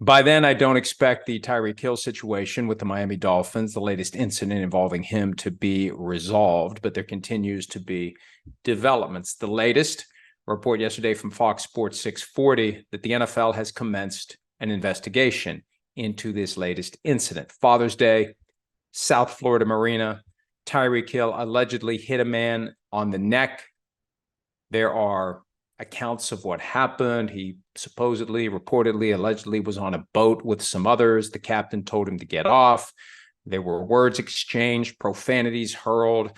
By then, I don't expect the Tyreek Hill situation with the Miami Dolphins, the latest incident involving him, to be resolved, but there continues to be developments. The latest report yesterday from Fox Sports 640 that the NFL has commenced an investigation into this latest incident. Father's Day, South Florida Marina. Tyreek Hill allegedly hit a man on the neck. There are accounts of what happened. He supposedly, reportedly, allegedly was on a boat with some others. The captain told him to get off. There were words exchanged, profanities hurled.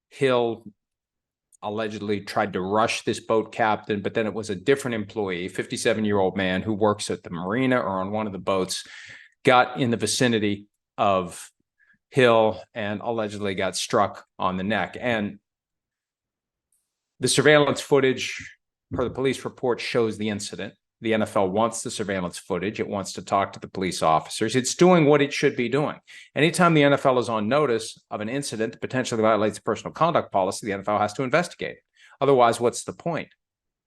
Hill allegedly tried to rush this boat captain, but then it was a different employee, a 57-year-old man who works at the marina or on one of the boats, got in the vicinity of Hill and allegedly got struck on the neck. And the surveillance footage, per the police report, shows the incident. The NFL wants the surveillance footage. It wants to talk to the police officers. It's doing what it should be doing. Anytime the NFL is on notice of an incident that potentially violates the personal conduct policy, the NFL has to investigate it. Otherwise, what's the point?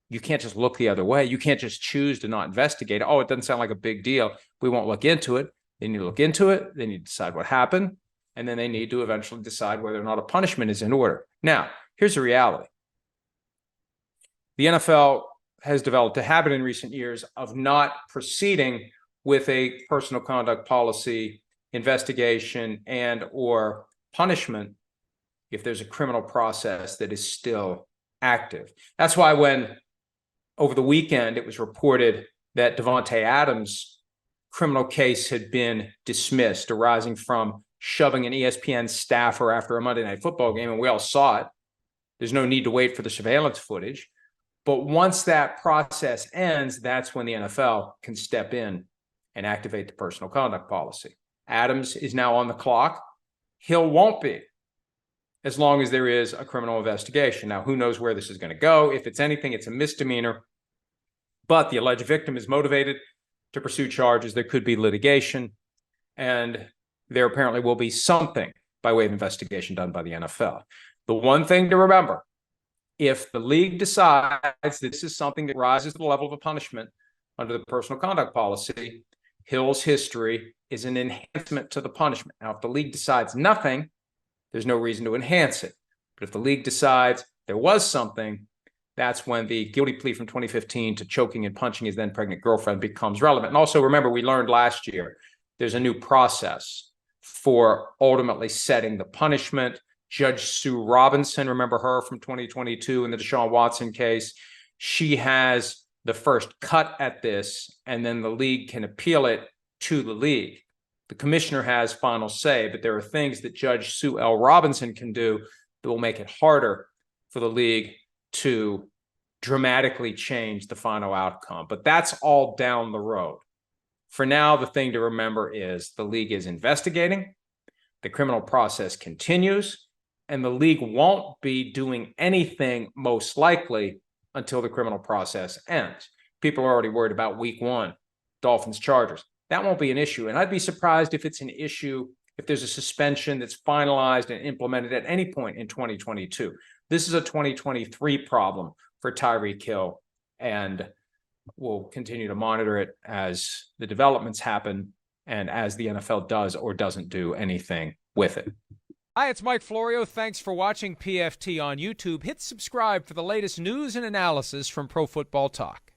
You can't just look the other way. You can't just choose to not investigate. Oh, it doesn't sound like a big deal. We won't look into it. They need to look into it. They need to decide what happened. And then they need to eventually decide whether or not a punishment is in order. Now, here's the reality. The NFL has developed a habit in recent years of not proceeding with a personal conduct policy investigation and or punishment if there's a criminal process that is still active. That's why when over the weekend it was reported that Davante Adams' criminal case had been dismissed, arising from shoving an ESPN staffer after a Monday Night Football game, and we all saw it. There's no need to wait for the surveillance footage. But once that process ends, that's when the NFL can step in and activate the personal conduct policy. Adams is now on the clock. Hill won't be, as long as there is a criminal investigation. Now, who knows where this is going to go? If it's anything, it's a misdemeanor. But the alleged victim is motivated to pursue charges. There could be litigation. And there apparently will be something by way of investigation done by the NFL. The one thing to remember, if the league decides that this is something that rises to the level of a punishment under the personal conduct policy, Hill's history is an enhancement to the punishment. Now, if the league decides nothing, there's no reason to enhance it. But if the league decides there was something, that's when the guilty plea from 2015 to choking and punching his then pregnant girlfriend becomes relevant. And also, remember, we learned last year, there's a new process for ultimately setting the punishment. Judge Sue Robinson, remember her from 2022 in the Deshaun Watson case? She has the first cut at this, and then the league can appeal it to the league. The commissioner has final say, but there are things that Judge Sue L. Robinson can do that will make it harder for the league to dramatically change the final outcome. But that's all down the road. For now, the thing to remember is the league is investigating, the criminal process continues, and the league won't be doing anything, most likely, until the criminal process ends. People are already worried about week one, Dolphins, Chargers. That won't be an issue. And I'd be surprised if it's an issue if there's a suspension that's finalized and implemented at any point in 2022. This is a 2023 problem for Tyreek Hill, and we'll continue to monitor it as the developments happen and as the NFL does or doesn't do anything with it. Hi, it's Mike Florio. Thanks for watching PFT on YouTube. Hit subscribe for the latest news and analysis from Pro Football Talk.